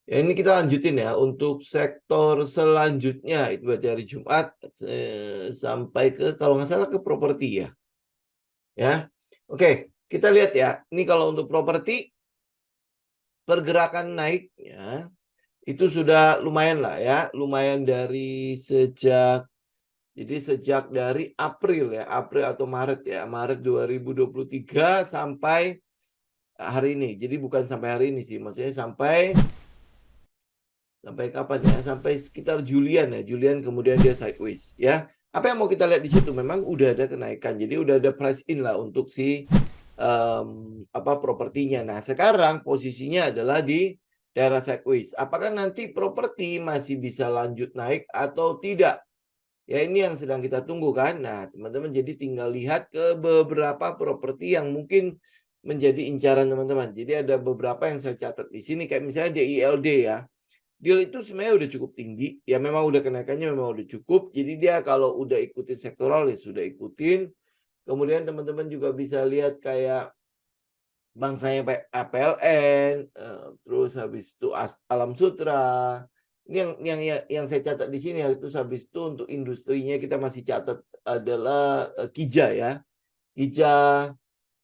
Ya, ini kita lanjutin ya untuk sektor selanjutnya itu berarti hari Jumat sampai ke kalau nggak salah ke properti ya. Ya. Oke, kita lihat ya. Ini kalau untuk properti pergerakan naiknya itu sudah lumayan lah ya, lumayan dari sejak dari April ya, April atau Maret ya, Maret 2023 sampai hari ini. Jadi bukan sampai hari ini sih, maksudnya sampai kapan ya? Sampai sekitar Julian ya. Julian kemudian dia sideways ya. Apa yang mau kita lihat di situ? Memang udah ada kenaikan. Jadi udah ada price in lah untuk si propertinya. Nah, sekarang posisinya adalah di daerah sideways. Apakah nanti properti masih bisa lanjut naik atau tidak? Ya, ini yang sedang kita tunggu kan. Nah, teman-teman jadi tinggal lihat ke beberapa properti yang mungkin menjadi incaran teman-teman. Jadi ada beberapa yang saya catat di sini kayak misalnya DILD ya. Deal itu sebenarnya udah cukup tinggi. Ya memang udah kenaikannya memang udah cukup. Jadi dia kalau udah ikutin sektoral ya sudah ikutin. Kemudian teman-teman juga bisa lihat kayak bangsanya APLN, terus habis itu Alam Sutra. Ini yang saya catat di sini itu habis itu untuk industrinya kita masih catat adalah Kija ya. Kija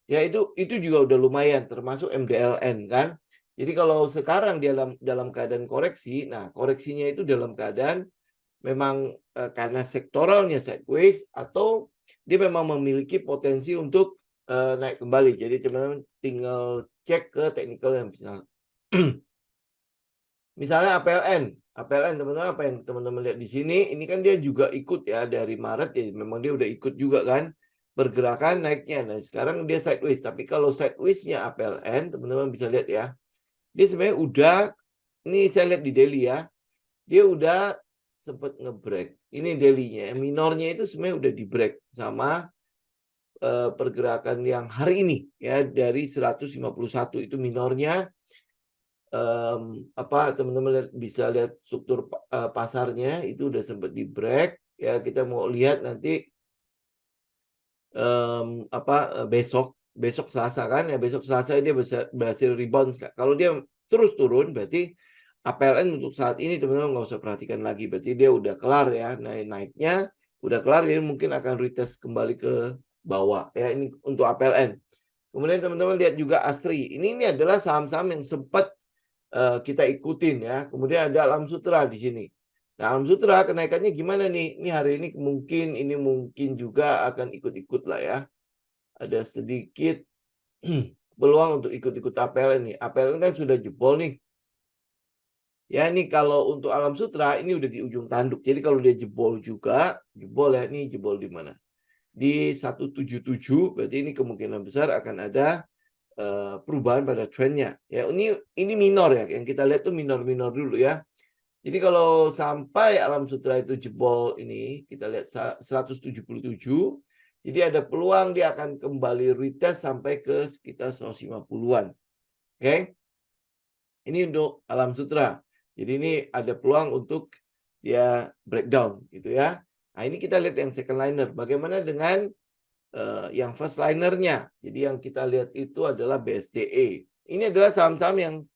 ya itu juga udah lumayan termasuk MDLN kan. Jadi kalau sekarang dalam keadaan koreksi, nah koreksinya itu dalam keadaan memang karena sektoralnya sideways atau dia memang memiliki potensi untuk naik kembali. Jadi teman-teman tinggal cek ke technical yang bisa. Misalnya APLN teman-teman apa yang teman-teman lihat di sini, ini kan dia juga ikut ya dari Maret ya, memang dia udah ikut juga kan pergerakan naiknya. Nah, sekarang dia sideways, tapi kalau sideways-nya APLN teman-teman bisa lihat ya. Dia sebenarnya udah ini saya lihat di daily ya. Dia udah sempat nge-break. Ini daily-nya. Minornya itu sebenarnya udah di-break sama pergerakan yang hari ini ya dari 151 itu minornya teman-teman bisa lihat struktur pasarnya itu udah sempat di break ya kita mau lihat nanti besok Selasa kan ya besok Selasa dia berhasil rebound kalau dia terus turun berarti APLN untuk saat ini teman-teman nggak usah perhatikan lagi berarti dia udah kelar ya naiknya udah kelar jadi mungkin akan retest kembali ke bawah ya ini untuk APLN. Kemudian teman-teman lihat juga Asri ini adalah saham-saham yang sempat kita ikutin ya. Kemudian ada Alam Sutra di sini. Nah, Alam Sutra kenaikannya gimana nih? Ini hari ini mungkin juga akan ikut-ikut lah ya. Ada sedikit peluang untuk ikut-ikut APLN nih. APLN kan sudah jebol nih. Ya ini kalau untuk Alam Sutra ini udah di ujung tanduk. Jadi kalau dia jebol juga, jebol ya ini jebol di mana? Di 177 berarti ini kemungkinan besar akan ada perubahan pada trennya. Ya ini minor ya. Yang kita lihat tuh minor-minor dulu ya. Jadi kalau sampai Alam Sutra itu jebol ini, kita lihat 177, jadi ada peluang dia akan kembali retest sampai ke sekitar 150-an. Oke. Ini untuk Alam Sutra. Jadi ini ada peluang untuk dia breakdown gitu ya. Nah, ini kita lihat yang second liner. Bagaimana dengan yang first linernya? Jadi yang kita lihat itu adalah BSDE. Ini adalah saham-saham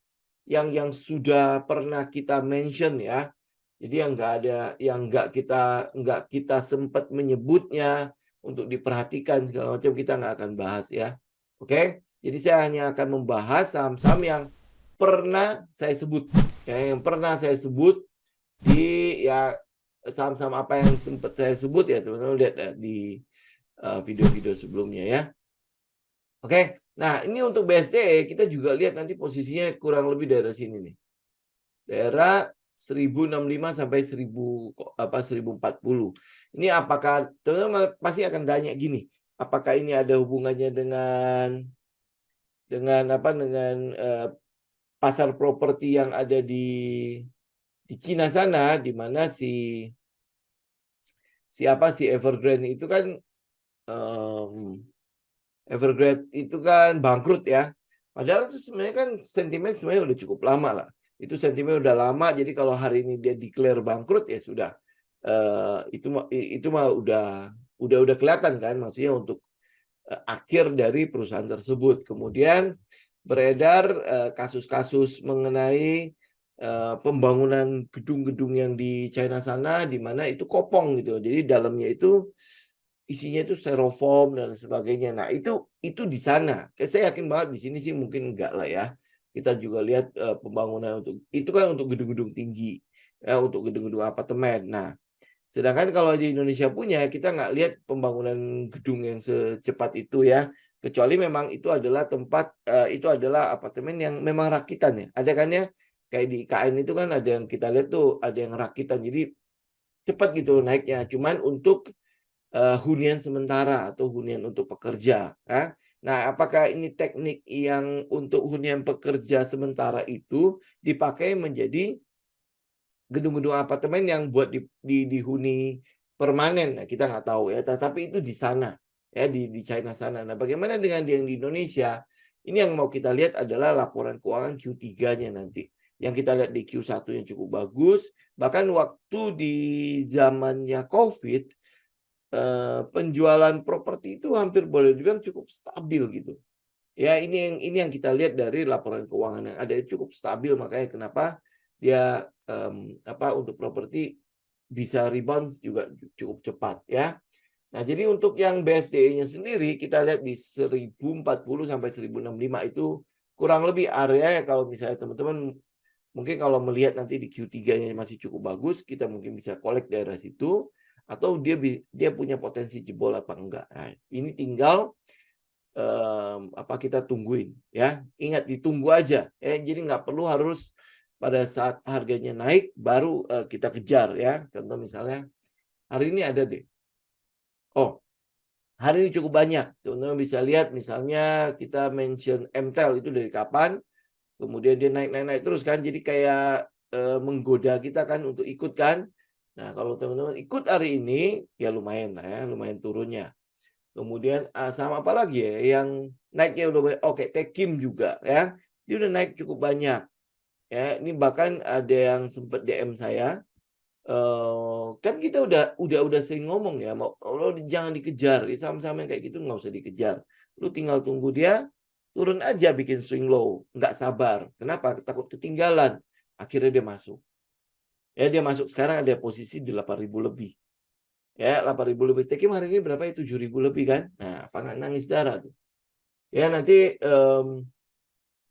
yang sudah pernah kita mention ya. Jadi yang nggak kita sempat menyebutnya untuk diperhatikan segala macam kita nggak akan bahas ya. Oke. Jadi saya hanya akan membahas saham-saham yang pernah saya sebut. Ya, yang pernah saya sebut di ya saham-saham apa yang sempat saya sebut ya teman-teman lihat ya, di video-video sebelumnya ya. Oke. Nah, ini untuk BSDE kita juga lihat nanti posisinya kurang lebih daerah sini nih. Daerah 1065 sampai 1040. Ini apakah teman-teman pasti akan tanya gini, apakah ini ada hubungannya dengan pasar properti yang ada di Cina sana di mana si Evergrande itu kan Evergrande itu kan bangkrut ya. Padahal itu sebenarnya kan sentimen sebenarnya udah cukup lama lah. Itu sentimen udah lama. Jadi kalau hari ini dia declare bangkrut ya sudah. Itu mah udah kelihatan kan. Maksudnya untuk akhir dari perusahaan tersebut. Kemudian beredar kasus-kasus mengenai pembangunan gedung-gedung yang di China sana, di mana itu kopong gitu. Jadi dalamnya itu isinya itu styrofoam dan sebagainya. Nah, itu di sana. Saya yakin banget di sini sih mungkin enggak lah ya. Kita juga lihat pembangunan untuk itu kan untuk gedung-gedung tinggi, ya, untuk gedung-gedung apartemen. Nah, sedangkan kalau di Indonesia punya, kita nggak lihat pembangunan gedung yang secepat itu ya. Kecuali memang itu adalah tempat, itu adalah apartemen yang memang rakitan ya. Ada kan ya, kayak di IKN itu kan ada yang kita lihat tuh, ada yang rakitan. Jadi cepat gitu naiknya. Cuman untuk hunian sementara atau hunian untuk pekerja, ya. Nah, apakah ini teknik yang untuk hunian pekerja sementara itu dipakai menjadi gedung-gedung apartemen yang buat dihuni permanen? Nah, kita nggak tahu ya, tetapi itu di sana, ya di China sana. Nah, bagaimana dengan yang di Indonesia? Ini yang mau kita lihat adalah laporan keuangan Q3-nya nanti. Yang kita lihat di Q1 yang cukup bagus, bahkan waktu di zamannya Covid, penjualan properti itu hampir boleh dibilang cukup stabil gitu. Ya, ini yang kita lihat dari laporan keuangan yang ada cukup stabil, makanya kenapa dia untuk properti bisa rebound juga cukup cepat ya. Nah, jadi untuk yang BSDE-nya sendiri kita lihat di 1040 sampai 1065 itu kurang lebih area ya, kalau misalnya teman-teman mungkin kalau melihat nanti di Q3-nya masih cukup bagus, kita mungkin bisa collect daerah situ atau dia punya potensi jebol apa enggak. Nah, ini tinggal kita tungguin ya. Ingat ditunggu aja ya. Jadi nggak perlu harus pada saat harganya naik baru kita kejar ya. Contoh misalnya hari ini ada deh. Oh, hari ini cukup banyak. Teman-teman bisa lihat misalnya kita mention MTEL itu dari kapan. Kemudian dia naik terus kan. Jadi kayak menggoda kita kan untuk ikut kan. Nah, kalau teman-teman ikut hari ini ya lumayan lah ya, lumayan turunnya. Kemudian sama apa lagi ya yang naiknya udah banyak. Oke, Tekim juga ya. Dia udah naik cukup banyak. Ya, ini bahkan ada yang sempat DM saya. Kan kita udah sering ngomong ya, mau lo jangan dikejar. Saham-saham yang kayak gitu nggak usah dikejar. Lu tinggal tunggu dia turun aja bikin swing low, nggak sabar. Kenapa? Takut ketinggalan. Akhirnya dia masuk. Ya, dia masuk sekarang ada posisi di 8.000 lebih. Ya, 8.000 lebih. Tekim hari ini berapa ya? 7.000 lebih kan? Nah, apa nggak nangis darah tuh? Ya, nanti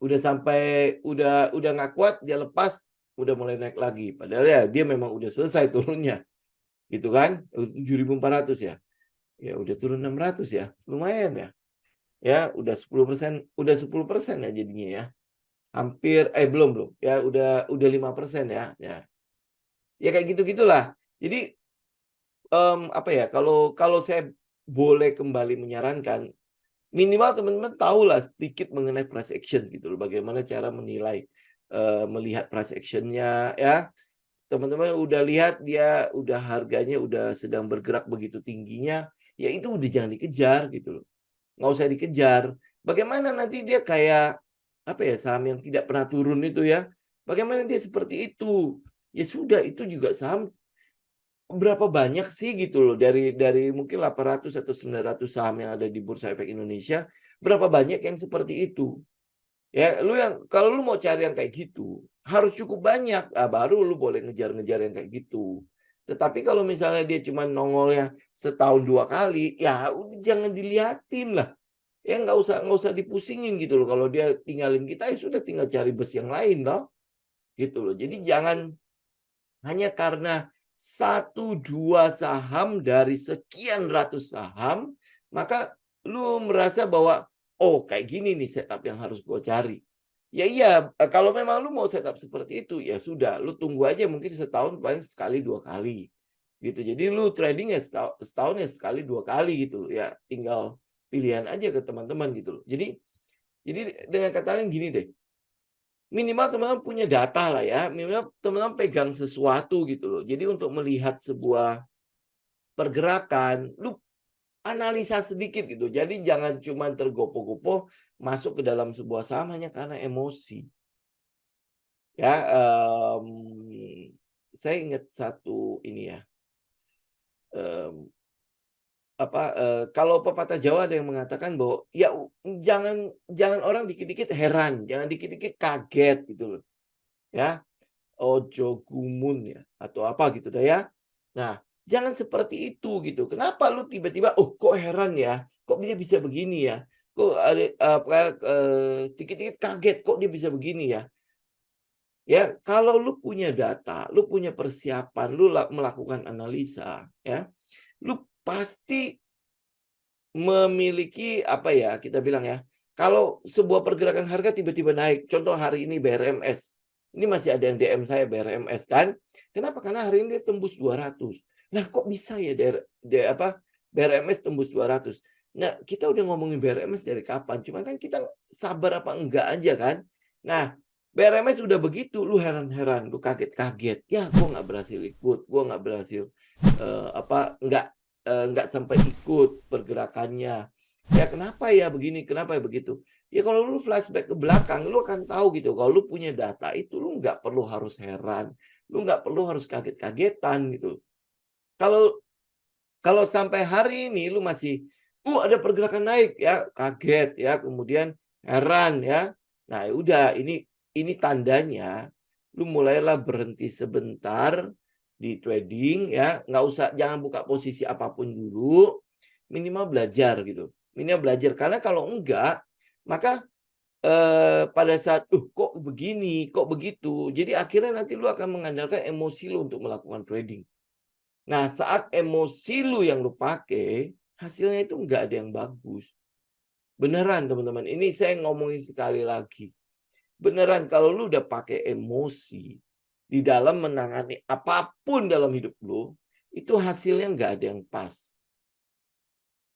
udah sampai udah nggak kuat dia lepas, udah mulai naik lagi. Padahal ya dia memang udah selesai turunnya. Gitu kan? 7.400 ya. Ya udah turun 600 ya. Lumayan ya. Ya, udah 10% ya jadinya ya. Hampir belum. Ya udah 5% ya. Ya. Ya kayak gitu-gitulah. Jadi kalau saya boleh kembali menyarankan, minimal teman-teman tahulah sedikit mengenai price action gitu loh, bagaimana cara menilai, melihat price action-nya ya. Teman-teman udah lihat dia udah harganya udah sedang bergerak begitu tingginya, ya itu udah jangan dikejar gitu loh, nggak usah dikejar. Bagaimana nanti dia kayak, saham yang tidak pernah turun itu ya, bagaimana dia seperti itu? Ya sudah, itu juga saham berapa banyak sih gitu loh dari mungkin 800 atau 900 saham yang ada di Bursa Efek Indonesia, berapa banyak yang seperti itu. Ya, kalau lu mau cari yang kayak gitu, harus cukup banyak, baru lu boleh ngejar-ngejar yang kayak gitu. Tetapi kalau misalnya dia cuma nongolnya setahun 2 kali, ya udah jangan diliatin lah. Ya nggak usah dipusingin gitu loh. Kalau dia tinggalin kita, ya sudah tinggal cari bus yang lain loh. Gitu loh. Jadi jangan hanya karena 1, 2 saham dari sekian ratus saham, maka lu merasa bahwa, oh kayak gini nih setup yang harus gue cari. Ya iya, kalau memang lu mau setup seperti itu, ya sudah, lu tunggu aja mungkin setahun paling sekali 2 kali. Gitu. Jadi lu trading ya setahun ya sekali 2 kali gitu loh. Ya tinggal pilihan aja ke teman-teman gitu loh. Jadi dengan kata lain gini deh, minimal teman-teman punya data lah ya, minimal teman-teman pegang sesuatu gitu loh. Jadi untuk melihat sebuah pergerakan, lu analisa sedikit gitu. Jadi jangan cuma tergopoh-gopoh masuk ke dalam sebuah saham hanya karena emosi. Ya, saya ingat satu ini ya, kalau pepatah Jawa ada yang mengatakan bahwa ya jangan jangan orang dikit-dikit heran, jangan dikit-dikit kaget gitu loh. Ya, ojo gumun ya atau apa gitu dah ya. Nah, jangan seperti itu gitu. Kenapa lu tiba-tiba, "Oh, kok heran ya? Kok dia bisa begini ya? Kok ada dikit-dikit kaget, kok dia bisa begini ya?" Ya, kalau lu punya data, lu punya persiapan, lu melakukan analisa, ya, lu pasti memiliki apa ya, kita bilang ya, kalau sebuah pergerakan harga tiba-tiba naik, contoh hari ini BRMS, ini masih ada yang DM saya BRMS kan, kenapa? Karena hari ini dia tembus 200. Nah, kok bisa ya BRMS tembus 200? Nah, kita udah ngomongin BRMS dari kapan, cuman kan kita sabar apa enggak aja kan. Nah, BRMS udah begitu, lu heran-heran, lu kaget-kaget, "Ya, gua nggak berhasil ikut, gua nggak berhasil, nggak sampai ikut pergerakannya. Ya kenapa ya begini, kenapa ya begitu? Ya kalau lu flashback ke belakang, lu akan tahu gitu, kalau lu punya data itu lu nggak perlu harus heran, lu nggak perlu harus kaget-kagetan gitu. Kalau kalau sampai hari ini lu masih, ada pergerakan naik," ya kaget ya, kemudian heran ya. Nah ya udah ini tandanya lu mulailah berhenti sebentar di trading ya, nggak usah jangan buka posisi apapun dulu, minimal belajar gitu. Minimal belajar, karena kalau enggak, maka, pada saat, kok begini, kok begitu?" Jadi akhirnya nanti lu akan mengandalkan emosi lu untuk melakukan trading. Nah, saat emosi lu yang lu pakai, hasilnya itu nggak ada yang bagus. Beneran teman-teman, ini saya ngomongin sekali lagi. Beneran kalau lu udah pakai emosi di dalam menangani apapun dalam hidup lu, itu hasilnya nggak ada yang pas.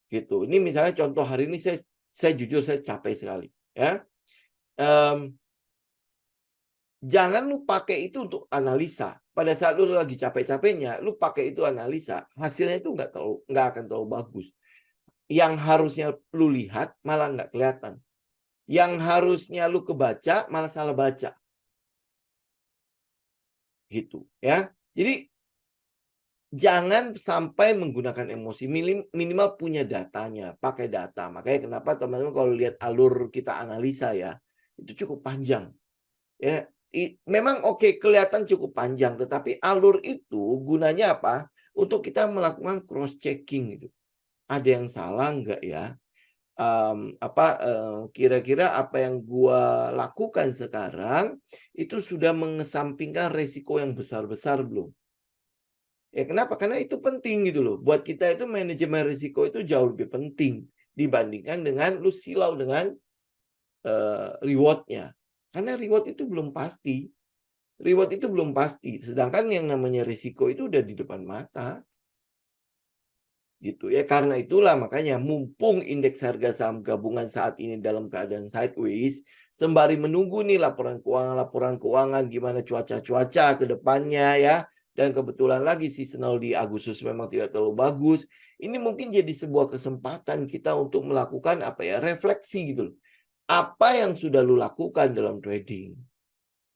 Gitu. Ini misalnya contoh hari ini saya jujur saya capek sekali, ya. Mmm, jangan lu pakai itu untuk analisa. Pada saat lu lagi capek-capeknya, lu pakai itu analisa, hasilnya itu nggak akan terlalu bagus. Yang harusnya lu lihat malah nggak kelihatan. Yang harusnya lu kebaca malah salah baca, gitu ya. Jadi jangan sampai menggunakan emosi, minimal punya datanya, pakai data. Makanya kenapa teman-teman kalau lihat alur kita analisa ya, itu cukup panjang. Ya, memang oke kelihatan cukup panjang, tetapi alur itu gunanya apa? Untuk kita melakukan cross checking gitu. Ada yang salah nggak ya? Kira-kira apa yang gua lakukan sekarang, itu sudah mengesampingkan resiko yang besar-besar belum? Ya kenapa? Karena itu penting gitu loh. Buat kita itu manajemen risiko itu jauh lebih penting dibandingkan dengan lu silau dengan, reward-nya. Karena reward itu belum pasti. Reward itu belum pasti, sedangkan yang namanya risiko itu udah di depan mata. Gitu ya. Karena itulah makanya mumpung indeks harga saham gabungan saat ini dalam keadaan sideways, sembari menunggu nih laporan keuangan gimana cuaca-cuaca ke depannya ya, dan kebetulan lagi seasonal di Agustus memang tidak terlalu bagus. Ini mungkin jadi sebuah kesempatan kita untuk melakukan apa ya, refleksi gitu loh. Apa yang sudah lu lakukan dalam trading?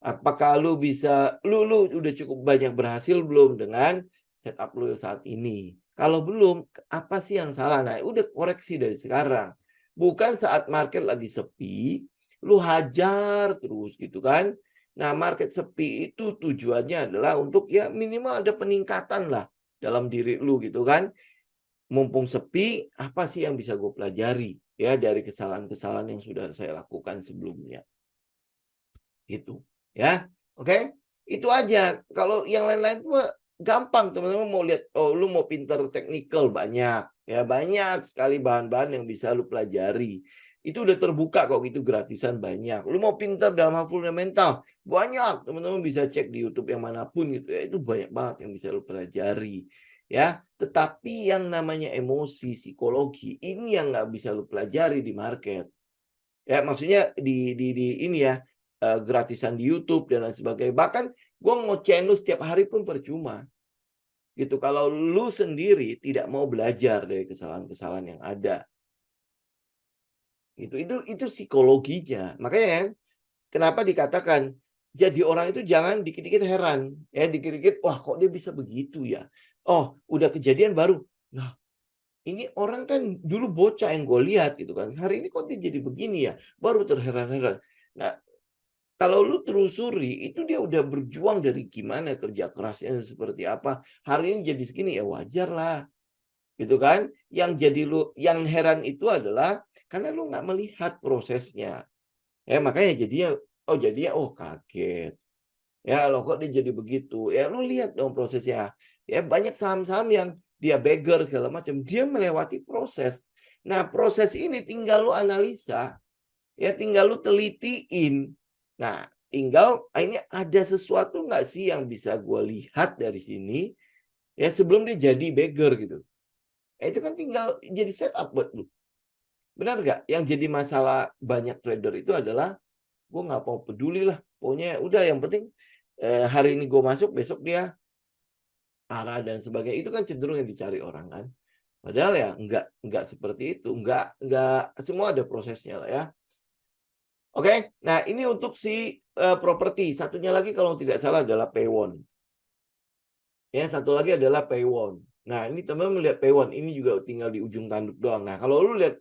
Apakah lu udah cukup banyak berhasil belum dengan setup lu saat ini? Kalau belum, apa sih yang salah? Nah, udah koreksi dari sekarang. Bukan saat market lagi sepi, lu hajar terus gitu kan. Nah, market sepi itu tujuannya adalah untuk ya minimal ada peningkatan lah dalam diri lu gitu kan. Mumpung sepi, apa sih yang bisa gue pelajari ya dari kesalahan-kesalahan yang sudah saya lakukan sebelumnya. Gitu, ya. Oke? Itu aja. Kalau yang lain-lain tuh gampang teman-teman mau lihat, oh lu mau pinter teknikal banyak, ya banyak sekali bahan-bahan yang bisa lu pelajari. Itu udah terbuka kok itu gratisan banyak. Lu mau pinter dalam hal fundamental, banyak teman-teman bisa cek di YouTube yang manapun gitu ya. Itu banyak banget yang bisa lu pelajari. Ya, tetapi yang namanya emosi, psikologi, ini yang nggak bisa lu pelajari di market. Ya, maksudnya di ini ya, gratisan di YouTube dan lain sebagainya. Bahkan gue ngoceh lu setiap hari pun percuma, gitu. Kalau lu sendiri tidak mau belajar dari kesalahan-kesalahan yang ada, gitu. Itu psikologinya. Makanya kan, kenapa dikatakan, jadi orang itu jangan dikit-dikit heran, ya dikit-dikit, "Wah, kok dia bisa begitu ya? Oh, udah kejadian baru, nah, ini orang kan dulu bocah yang gue lihat," gitu kan, "hari ini kok dia jadi begini ya?" Baru terheran-heran. Nah, kalau lu telusuri, itu dia udah berjuang dari gimana, kerja kerasnya seperti apa, hari ini jadi segini, ya wajar lah, gitu kan. Yang heran itu adalah karena lu nggak melihat prosesnya. Ya makanya oh kaget. Ya loh kok dia jadi begitu. Ya lu lihat dong prosesnya. Ya banyak saham-saham yang dia beggar segala macam, dia melewati proses. Nah, proses ini tinggal lu analisa, ya tinggal lu telitiin. Nah, tinggal ini ada sesuatu nggak sih yang bisa gue lihat dari sini, ya sebelum dia jadi beggar gitu. Itu kan tinggal jadi setup buat lu. Benar nggak? Yang jadi masalah banyak trader itu adalah, gue nggak mau peduli lah. Pokoknya udah yang penting hari ini gue masuk, besok dia arah dan sebagainya. Itu kan cenderung yang dicari orang kan. Padahal ya enggak seperti itu. Enggak semua ada prosesnya lah ya. Oke, nah ini untuk si properti. Satunya lagi kalau tidak salah adalah Paywon. Ya, satu lagi adalah Paywon. Nah, ini teman-teman melihat Paywon, ini juga tinggal di ujung tanduk doang. Nah, kalau lu lihat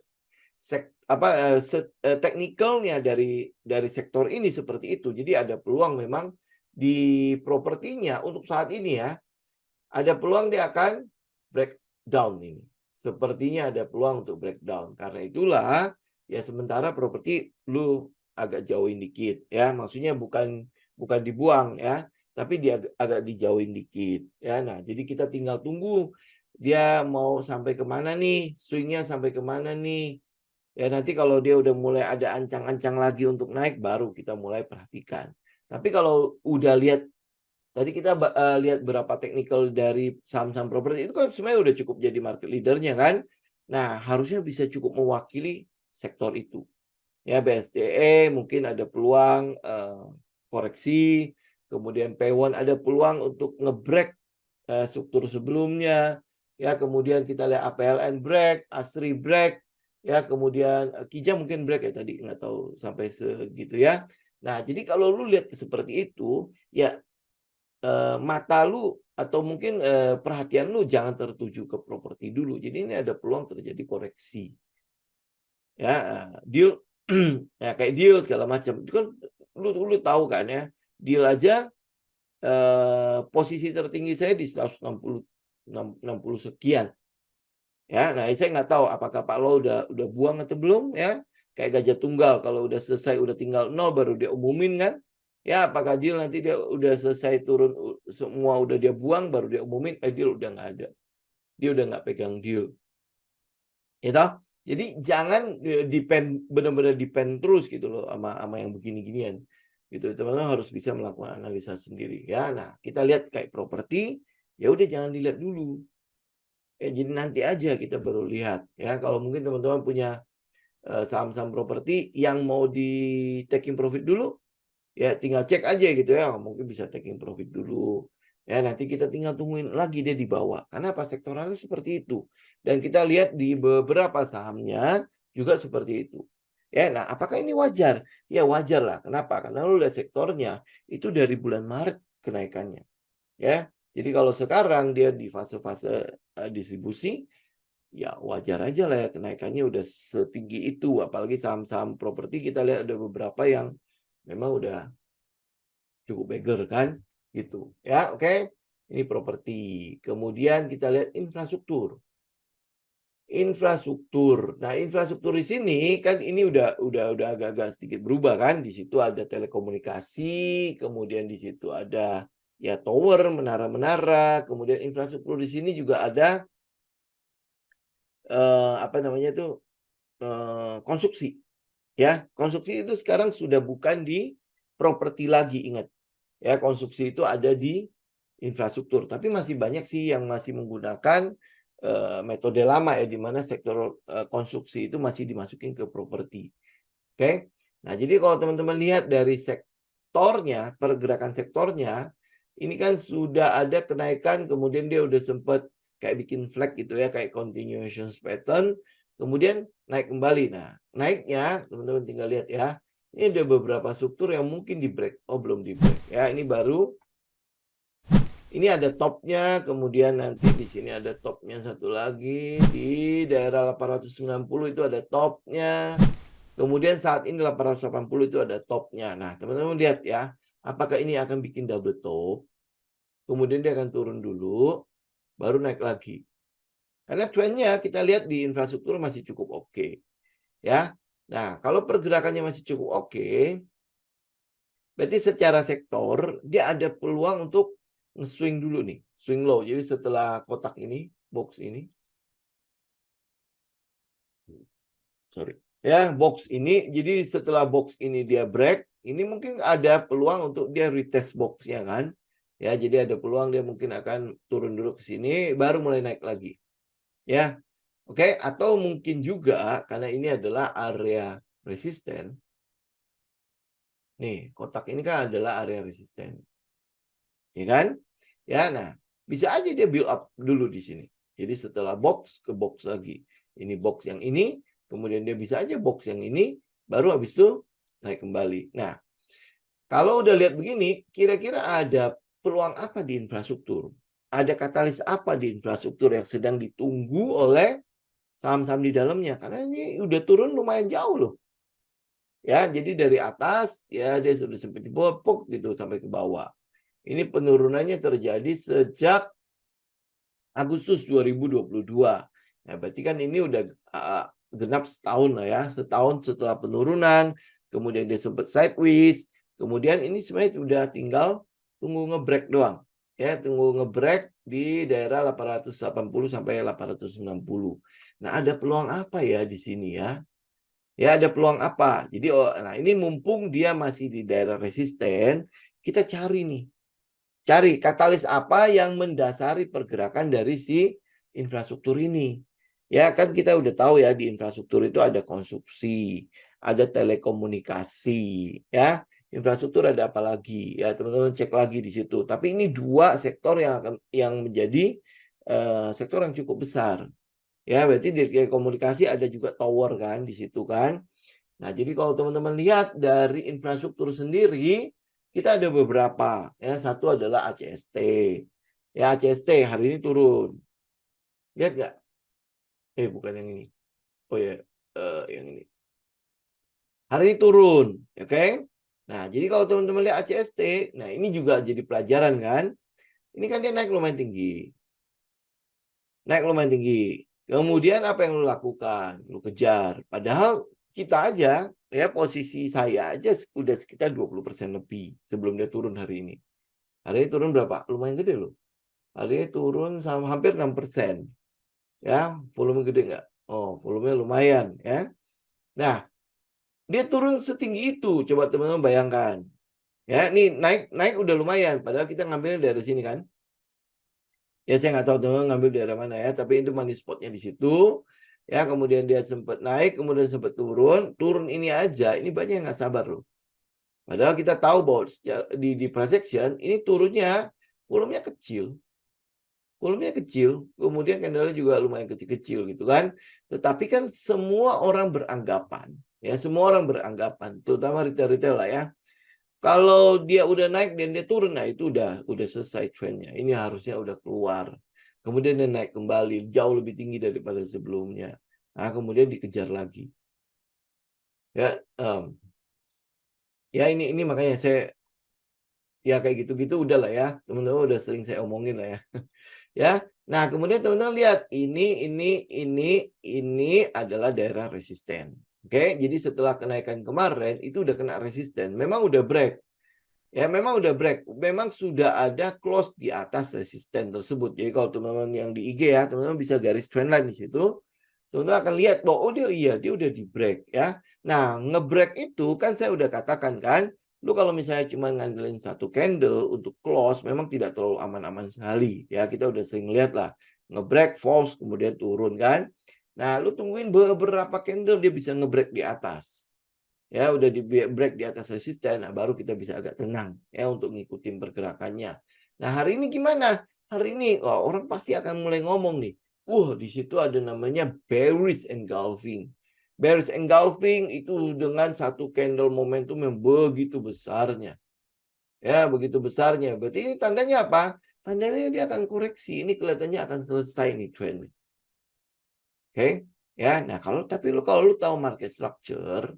teknikalnya dari sektor ini seperti itu. Jadi ada peluang memang di propertinya untuk saat ini ya. Ada peluang dia akan breakdown ini. Sepertinya ada peluang untuk breakdown. Karena itulah ya sementara properti lu agak jauhin dikit ya. Maksudnya bukan dibuang ya, tapi dia agak dijauhin dikit ya. Nah, jadi kita tinggal tunggu dia mau sampai kemana nih, swingnya sampai kemana nih. Ya nanti kalau dia udah mulai ada ancang-ancang lagi untuk naik, baru kita mulai perhatikan. Tapi kalau udah lihat, tadi kita lihat berapa teknikal dari saham-saham properti, itu kan sebenarnya udah cukup jadi market leadernya kan. Nah, harusnya bisa cukup mewakili sektor itu. Ya, BSDE mungkin ada peluang koreksi, kemudian Paywon ada peluang untuk nge-break struktur sebelumnya. Ya, kemudian kita lihat APLN break, Asri break, ya kemudian Kija mungkin break ya tadi, nggak tahu sampai segitu ya. Nah, jadi kalau lu lihat seperti itu, ya mata lu atau mungkin perhatian lu jangan tertuju ke properti dulu. Jadi ini ada peluang terjadi koreksi. Ya, deal ya kayak deal segala macam. Itu kan lu tahu kan ya, deal aja posisi tertinggi saya di 160 sekian. Ya, nah saya nggak tahu apakah Pak Lo udah buang atau belum ya. Kayak gajah tunggal, kalau udah selesai udah tinggal 0 baru dia umumin kan. Ya, apakah deal nanti dia udah selesai turun semua udah dia buang baru dia umumin, deal udah nggak ada. Dia udah nggak pegang deal. Gitu. Jadi jangan benar-benar depend terus gitu loh sama yang begini-ginian. Gitu. Teman-teman harus bisa melakukan analisa sendiri ya. Nah, kita lihat kayak properti, ya udah jangan dilihat dulu. Jadi nanti aja kita baru lihat ya. Kalau mungkin teman-teman punya saham-saham properti yang mau di taking profit dulu, ya tinggal cek aja gitu ya. Mungkin bisa taking profit dulu. Ya nanti kita tinggal tungguin lagi dia di bawah. Karena apa, sektoralnya seperti itu. Dan kita lihat di beberapa sahamnya juga seperti itu. Ya, nah apakah ini wajar? Ya wajar lah. Kenapa? Karena lu lihat sektornya itu dari bulan Maret kenaikannya. Ya, jadi kalau sekarang dia di fase-fase distribusi, ya wajar aja lah ya kenaikannya udah setinggi itu. Apalagi saham-saham properti kita lihat ada beberapa yang memang udah cukup beggar kan, gitu. Ya, oke. Ini properti. Kemudian kita lihat infrastruktur. Infrastruktur. Nah, infrastruktur di sini kan ini udah agak-agak sedikit berubah kan. Di situ ada telekomunikasi, kemudian di situ ada ya tower, menara-menara, kemudian infrastruktur di sini juga ada apa namanya itu konstruksi. Ya, konstruksi itu sekarang sudah bukan di properti lagi, ingat. Ya, konstruksi itu ada di infrastruktur, tapi masih banyak sih yang masih menggunakan metode lama ya, di mana sektor konstruksi itu masih dimasukin ke properti. Oke. Nah, jadi kalau teman-teman lihat dari sektornya, pergerakan sektornya, ini kan sudah ada kenaikan, kemudian dia udah sempat kayak bikin flag gitu ya, kayak continuation pattern, kemudian naik kembali. Nah, naiknya teman-teman tinggal lihat ya. Ini ada beberapa struktur yang mungkin di break. Oh, belum di break ya. Ini baru. Ini ada topnya, kemudian nanti di sini ada topnya satu lagi di daerah 890 itu ada topnya. Kemudian saat ini 880 itu ada topnya. Nah, teman-teman lihat ya, apakah ini akan bikin double top? Kemudian dia akan turun dulu, baru naik lagi. Karena trendnya kita lihat di infrastruktur masih cukup oke. Ya. Nah, kalau pergerakannya masih cukup oke, berarti secara sektor dia ada peluang untuk nge-swing dulu nih, swing low. Jadi setelah kotak ini, box ini, sorry. Ya, box ini, jadi setelah box ini dia break, ini mungkin ada peluang untuk dia retest boxnya kan. Ya, jadi ada peluang dia mungkin akan turun dulu ke sini, baru mulai naik lagi. Ya, oke. Atau mungkin juga, karena ini adalah area resisten. Nih, kotak ini kan adalah area resisten. Ya kan? Ya, nah, bisa aja dia build up dulu di sini. Jadi setelah box ke box lagi. Ini box yang ini, kemudian dia bisa aja box yang ini, baru habis itu naik kembali. Nah, kalau udah lihat begini, kira-kira ada peluang apa di infrastruktur? Ada katalis apa di infrastruktur yang sedang ditunggu oleh saham-saham di dalamnya? Karena ini udah turun lumayan jauh loh. Ya, jadi dari atas ya dia sudah sempat dipopok gitu sampai ke bawah. Ini penurunannya terjadi sejak Agustus 2022. Nah, berarti kan ini udah genap setahun lah ya. Setahun setelah penurunan, kemudian dia sempat sideways, kemudian ini sebenarnya udah tinggal tunggu nge-break doang. Ya, tunggu nge-break di daerah 880 sampai 860. Nah, ada peluang apa ya di sini ya? Ya, ada peluang apa? Jadi, nah ini mumpung dia masih di daerah resisten, kita cari nih. Cari katalis apa yang mendasari pergerakan dari si infrastruktur ini. Ya, kan kita udah tahu ya di infrastruktur itu ada konstruksi, ada telekomunikasi, ya. Infrastruktur ada apa lagi? Ya, teman-teman cek lagi di situ. Tapi ini dua sektor yang menjadi sektor yang cukup besar. Ya, berarti di komunikasi ada juga tower kan di situ kan. Nah, jadi kalau teman-teman lihat dari infrastruktur sendiri, kita ada beberapa. Ya, satu adalah ACST. Ya, ACST hari ini turun. Lihat nggak? Bukan yang ini. Oh ya, yang ini. Hari ini turun, oke? Nah, jadi kalau teman-teman lihat ACST, nah ini juga jadi pelajaran kan? Ini kan dia naik lumayan tinggi. Naik lumayan tinggi. Kemudian apa yang lu lakukan? Lu kejar. Padahal kita aja, ya posisi saya aja udah sekitar 20% lebih sebelum dia turun hari ini. Hari ini turun berapa? Lumayan gede loh. Hari ini turun sama hampir 6%. Ya, volume gede nggak? Oh, volumenya lumayan ya. Nah, dia turun setinggi itu. Coba teman-teman bayangkan. Ya, ini naik udah lumayan. Padahal kita ngambilnya dari sini kan. Ya saya nggak tahu teman-teman ngambil daerah mana ya, tapi itu money spotnya di situ. Ya, kemudian dia sempat naik, kemudian sempat turun. Turun ini aja, ini banyak yang nggak sabar loh. Padahal kita tahu bahwa di price action, ini turunnya volumenya kecil. Volumenya kecil, kemudian candle juga lumayan kecil-kecil gitu kan. Tetapi kan semua orang beranggapan, ya semua orang beranggapan, terutama retail-retail lah ya. Kalau dia udah naik dan dia turun, nah itu udah selesai trendnya. Ini harusnya udah keluar. Kemudian dia naik kembali, jauh lebih tinggi daripada sebelumnya. Nah, kemudian dikejar lagi. Ya, ya ini makanya saya ya kayak gitu-gitu udah lah ya. Teman-teman udah sering saya omongin lah ya. Ya. Nah, kemudian teman-teman lihat ini adalah daerah resisten. Oke, jadi setelah kenaikan kemarin itu udah kena resisten. Memang udah break. Ya, memang udah break. Memang sudah ada close di atas resisten tersebut. Jadi kalau teman-teman yang di IG ya, teman-teman bisa garis trendline di situ. Teman-teman akan lihat bahwa oh dia udah di break ya. Nah, nge-break itu kan saya udah katakan kan, lu kalau misalnya cuma ngandelin satu candle untuk close memang tidak terlalu aman-aman sekali ya. Kita udah sering lihat lah, nge-break false kemudian turun kan. Nah, lu tungguin beberapa candle dia bisa nge-break di atas. Ya, udah di break di atas resisten, nah baru kita bisa agak tenang ya untuk ngikutin pergerakannya. Nah, hari ini gimana? Hari ini orang pasti akan mulai ngomong nih. Di situ ada namanya bearish engulfing. Bearish engulfing itu dengan satu candle momentum yang begitu besarnya. Ya, begitu besarnya. Berarti ini tandanya apa? Tandanya dia akan koreksi. Ini kelihatannya akan selesai nih trend. Oke? Ya, nah kalau lu tahu market structure,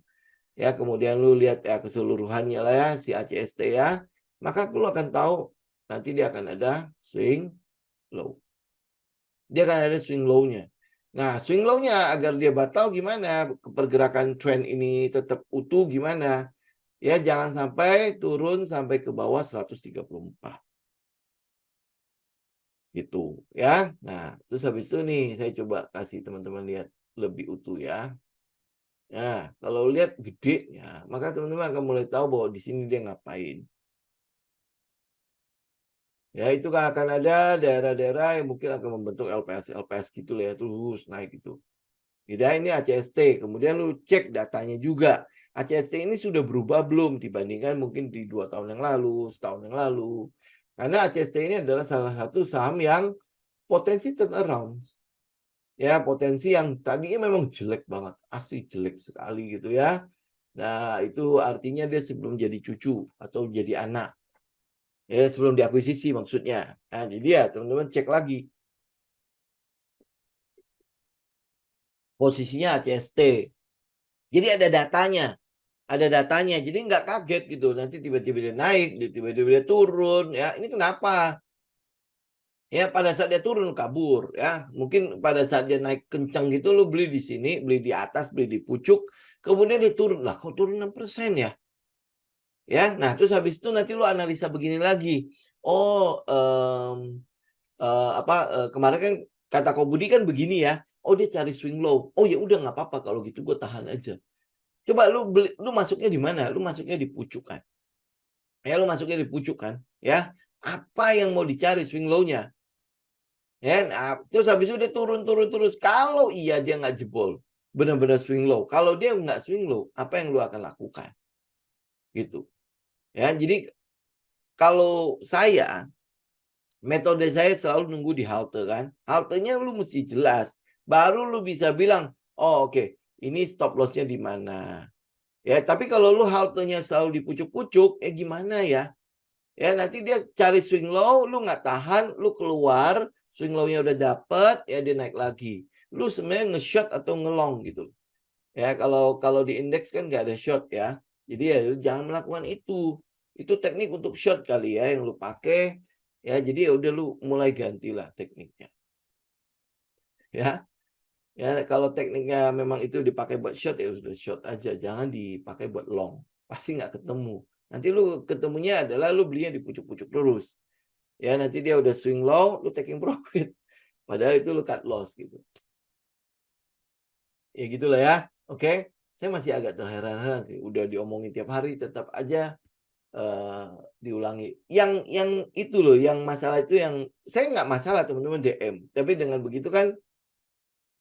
ya kemudian lu lihat ya keseluruhannya lah ya si ACST ya, maka lu akan tahu nanti dia akan ada swing low. Dia akan ada swing low-nya. Nah, swing low-nya agar dia batal gimana? Pergerakan trend ini tetap utuh gimana? Ya, jangan sampai turun sampai ke bawah 134. Gitu, ya. Nah, terus habis itu nih saya coba kasih teman-teman lihat lebih utuh ya. Nah, kalau lihat gede ya, maka teman-teman akan mulai tahu bahwa di sini dia ngapain. Ya, itu akan ada daerah-daerah yang mungkin akan membentuk LPS gitu ya, terus naik gitu. Tidak, ini ACST. Kemudian lu cek datanya juga. ACST ini sudah berubah belum dibandingkan mungkin di 2 tahun yang lalu, setahun yang lalu. Karena ACST ini adalah salah satu saham yang potensi turnaround. Ya, potensi yang tadinya memang jelek banget, asli jelek sekali gitu ya. Nah, itu artinya dia sebelum jadi cucu atau jadi anak. Ya, sebelum diakuisisi maksudnya. Nah, jadi ya teman-teman cek lagi posisinya ACST. Jadi ada datanya. Ada datanya, jadi nggak kaget gitu. Nanti tiba-tiba dia naik, tiba-tiba dia turun. Ya, ini kenapa? Ya, pada saat dia turun kabur. Ya, mungkin pada saat dia naik kencang gitu, lu beli di sini, beli di atas, beli di pucuk, kemudian dia turun. Lah, kok turun 6% ya? Ya, nah terus habis itu nanti lu analisa begini lagi. Oh, kemarin kan kata Ko Budi kan begini ya. Oh, dia cari swing low. Oh, ya udah nggak apa-apa kalau gitu gue tahan aja. Coba lu masuknya di mana? Lu masuknya di pucuk kan. Ya, lu masuknya di pucuk kan, ya. Apa yang mau dicari swing low-nya? Ya, nah, terus habis itu dia turun terus. Kalau iya dia nggak jebol, benar-benar swing low. Kalau dia nggak swing low, apa yang lu akan lakukan? Gitu. Ya, jadi kalau saya, metode saya selalu nunggu di halte kan. Haltenya lu mesti jelas. Baru lu bisa bilang, oh oke, ini stop loss-nya di mana. Ya, tapi kalau lu haltenya selalu di pucuk-pucuk, gimana ya? Ya, nanti dia cari swing low, lu nggak tahan, lu keluar, swing low-nya udah dapet, ya dia naik lagi. Lu sebenarnya nge-short atau nge-long gitu. Ya, kalau kalau di indeks kan nggak ada short ya. Jadi ya jangan melakukan itu. Itu teknik untuk short kali ya yang lu pakai. Ya, jadi ya udah lu mulai gantilah tekniknya. Ya. Ya, kalau tekniknya memang itu dipakai buat short ya sudah short aja, jangan dipakai buat long. Pasti nggak ketemu. Nanti lu ketemunya adalah lu belinya di pucuk-pucuk terus. Ya, nanti dia udah swing low, lu taking profit. Padahal itu lu cut loss gitu. Ya gitulah ya. Oke. Saya masih agak terheran-heran sih. Udah diomongin tiap hari tetap aja diulangi. Yang itu loh, yang masalah itu yang saya nggak masalah teman-teman DM. Tapi dengan begitu kan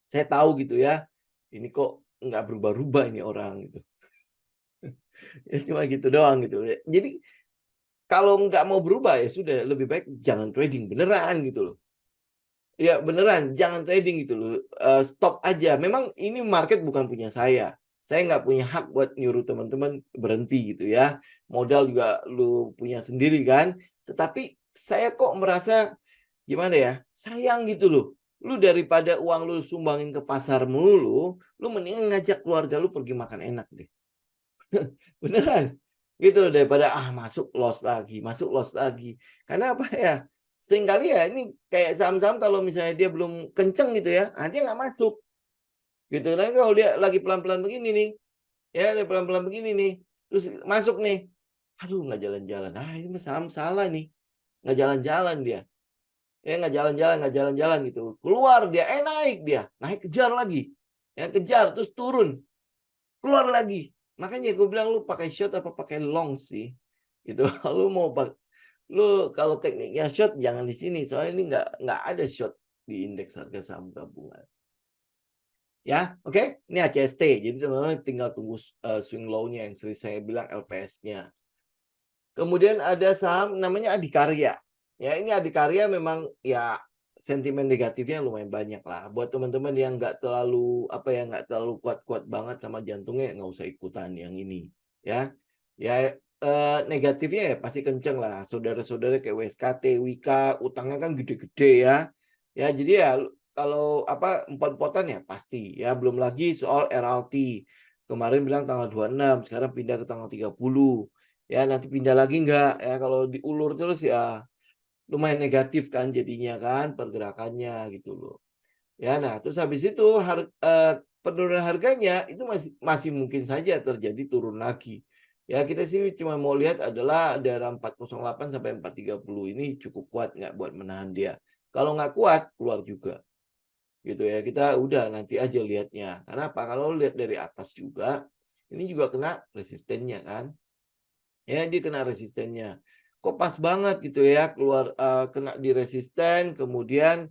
saya tahu gitu ya. Ini kok nggak berubah-ubah ini orang gitu. Ya cuma gitu doang gitu. Jadi kalau nggak mau berubah ya sudah lebih baik jangan trading beneran gitu loh. Ya beneran, jangan trading gitu loh. Stop aja. Memang ini market bukan punya saya. Saya nggak punya hak buat nyuruh teman-teman berhenti gitu ya. Modal juga lu punya sendiri kan. Tetapi saya kok merasa gimana ya? Sayang gitu loh. Lu daripada uang lu sumbangin ke pasar mulu, lu mendingan ngajak keluarga lu pergi makan enak deh. Beneran. Gitu loh daripada masuk loss lagi. Karena apa ya? Seringkali ya ini kayak saham-saham kalau misalnya dia belum kenceng gitu ya, dia nggak masuk. Gitu. Nah kalau dia lagi pelan-pelan begini nih, ya dia pelan-pelan begini nih, terus masuk nih. Aduh nggak jalan-jalan. Ini saham salah nih. Nggak jalan-jalan dia. Ya nggak jalan-jalan gitu. Keluar dia, naik dia. Naik kejar lagi. Ya kejar terus turun. Keluar lagi. Makanya gue bilang lu pakai short apa pakai long sih? Gitu. Lu mau lu kalau tekniknya short jangan di sini soalnya ini nggak ada short di indeks harga saham gabungan. Ya, oke. Ini ACST. Jadi teman-teman tinggal tunggu swing low-nya yang sering saya bilang LPS-nya. Kemudian ada saham namanya Adikarya. Ya, ini Adikarya memang ya sentimen negatifnya lumayan banyak lah. Buat teman-teman yang nggak terlalu nggak terlalu kuat-kuat banget sama jantungnya nggak usah ikutan yang ini. Ya, ya negatifnya ya pasti kenceng lah. Saudara-saudara kayak WSKT, Wika, utangnya kan gede-gede ya. Ya, jadi ya kalau empat-empatan ya pasti ya. Belum lagi soal RLT. Kemarin bilang tanggal 26, sekarang pindah ke tanggal 30. Ya, nanti pindah lagi enggak, ya kalau diulur terus ya lumayan negatif kan jadinya kan pergerakannya gitu loh. Ya, nah terus habis itu penurunan harganya itu masih masih mungkin saja terjadi turun lagi. Ya, kita sih cuma mau lihat adalah daerah 408 sampai 430 ini cukup kuat nggak buat menahan dia. Kalau nggak kuat, keluar juga. Gitu ya, kita udah nanti aja lihatnya. Karena apa? Kalau lihat dari atas juga, ini juga kena resistennya kan. Ya, dia kena resistennya. Kok pas banget gitu ya, keluar kena di resisten, kemudian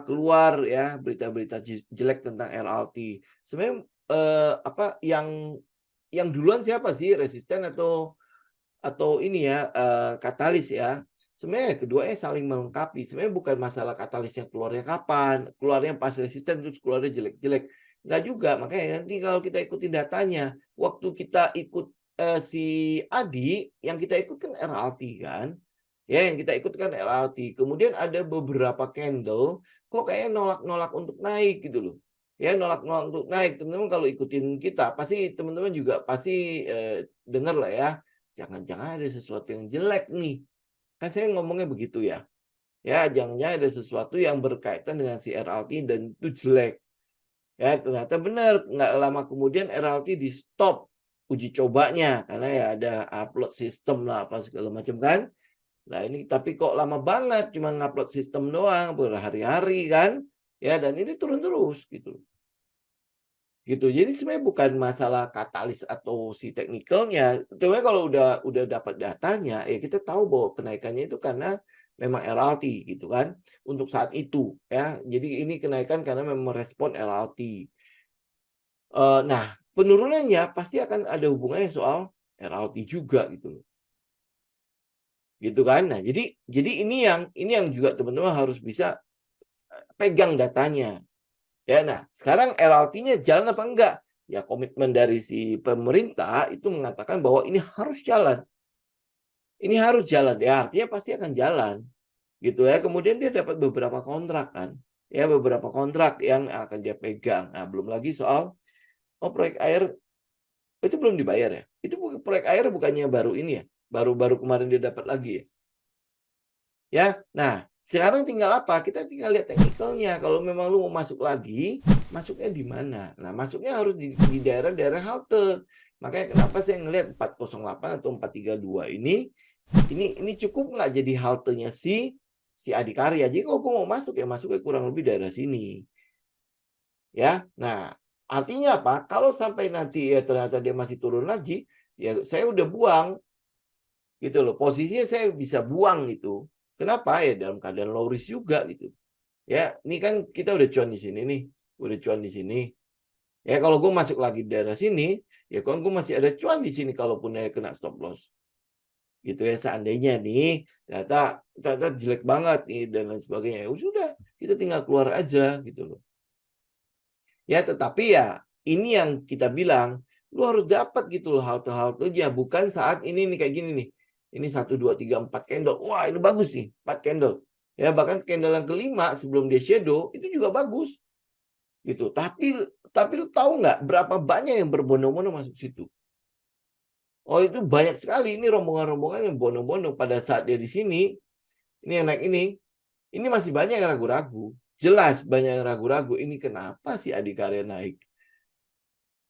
keluar ya berita-berita jelek tentang LRT. Sebenarnya yang duluan siapa sih? Resisten atau ini ya katalis ya. Sebenarnya keduanya saling melengkapi. Sebenarnya bukan masalah katalisnya keluarnya kapan, keluarnya pas resisten terus keluarnya jelek-jelek. Enggak juga. Makanya nanti kalau kita ikutin datanya, waktu kita ikut si Adi, yang kita ikut kan RLT kan. Ya, yang kita ikut kan LRT. Kemudian ada beberapa candle kok kayaknya nolak-nolak untuk naik gitu loh. Ya, nolak-nolak untuk naik. Teman-teman kalau ikutin kita, pasti teman-teman juga pasti dengar lah ya. Jangan-jangan ada sesuatu yang jelek nih. Kan saya ngomongnya begitu ya. Ya, jangan-jangan ada sesuatu yang berkaitan dengan si RLT dan itu jelek. Ya, ternyata benar. Nggak lama kemudian RLT di stop uji cobanya. Karena ya ada upload sistem lah apa segala macam kan. Nah ini tapi kok lama banget cuma ngupload sistem doang berhari-hari kan. Ya dan ini turun terus gitu. Gitu. Jadi sebenarnya bukan masalah katalis atau si teknikalnya. Sebenarnya kalau udah dapat datanya ya kita tahu bahwa kenaikannya itu karena memang LRT gitu kan untuk saat itu ya. Jadi ini kenaikan karena memang merespon LRT. Nah, penurunannya pasti akan ada hubungannya soal LRT juga gitu loh. Gitu kan. Nah, jadi ini yang juga teman-teman harus bisa pegang datanya. Ya, nah sekarang LRT-nya jalan apa enggak? Ya komitmen dari si pemerintah itu mengatakan bahwa ini harus jalan. Ini harus jalan. Ya artinya pasti akan jalan. Gitu ya. Kemudian dia dapat beberapa kontrak kan. Ya beberapa kontrak yang akan dia pegang. Nah, belum lagi soal proyek air itu belum dibayar ya. Itu proyek air bukannya baru ini ya. Baru-baru kemarin dia dapat lagi ya. Ya. Nah, sekarang tinggal apa? Kita tinggal lihat teknikalnya. Kalau memang lu mau masuk lagi, masuknya di mana? Nah, masuknya harus di daerah-daerah halte. Makanya kenapa saya ngelihat 408 atau 432 ini cukup nggak jadi haltenya si Adikarya. Jadi kalau gue mau masuk ya masuknya kurang lebih daerah sini. Ya. Nah, artinya apa? Kalau sampai nanti ya ternyata dia masih turun lagi, ya saya udah buang gitu loh. Posisinya saya bisa buang gitu. Kenapa? Ya dalam keadaan low risk juga gitu. Ya, ini kan kita udah cuan di sini nih. Udah cuan di sini. Ya kalau gue masuk lagi di daerah sini, ya kan gue masih ada cuan di sini kalaupun dia kena stop loss. Gitu ya seandainya nih ternyata jelek banget nih dan lain sebagainya. Ya sudah, kita tinggal keluar aja gitu loh. Ya tetapi ya ini yang kita bilang, lu harus dapat gitu loh halte-haltenya bukan saat ini nih kayak gini nih. Ini 1 2 3 4 candle. Wah, ini bagus nih, 4 candle. Ya bahkan candle yang kelima sebelum dia shadow itu juga bagus. Gitu. Tapi lu tahu nggak berapa banyak yang berbondong-bondong masuk situ? Oh, itu banyak sekali ini rombongan-rombongan yang bondong-bondong pada saat dia di sini. Ini yang naik ini masih banyak yang ragu-ragu. Jelas banyak yang ragu-ragu. Ini kenapa sih Adikarya naik?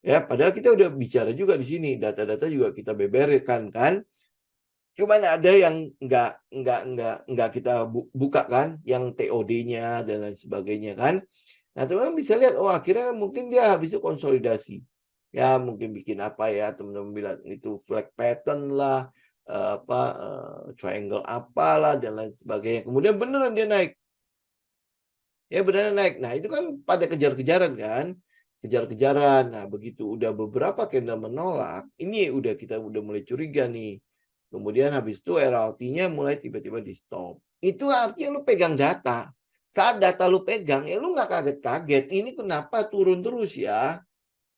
Ya, padahal kita udah bicara juga di sini. Data-data juga kita beberkan kan. Cuman ada yang nggak kita buka kan, yang TOD-nya dan lain sebagainya kan. Nah, teman-teman bisa lihat, oh akhirnya mungkin dia habis itu konsolidasi. Ya, mungkin bikin apa ya, teman-teman bilang itu flag pattern lah, triangle apalah dan lain sebagainya. Kemudian beneran dia naik. Ya beneran naik. Nah, itu kan pada kejar-kejaran kan. Kejar-kejaran. Nah, begitu udah beberapa candle menolak, ini kita udah mulai curiga nih. Kemudian habis itu RLT-nya mulai tiba-tiba di stop. Itu artinya lu pegang data. Saat data lu pegang, ya lu nggak kaget-kaget. Ini kenapa turun terus ya?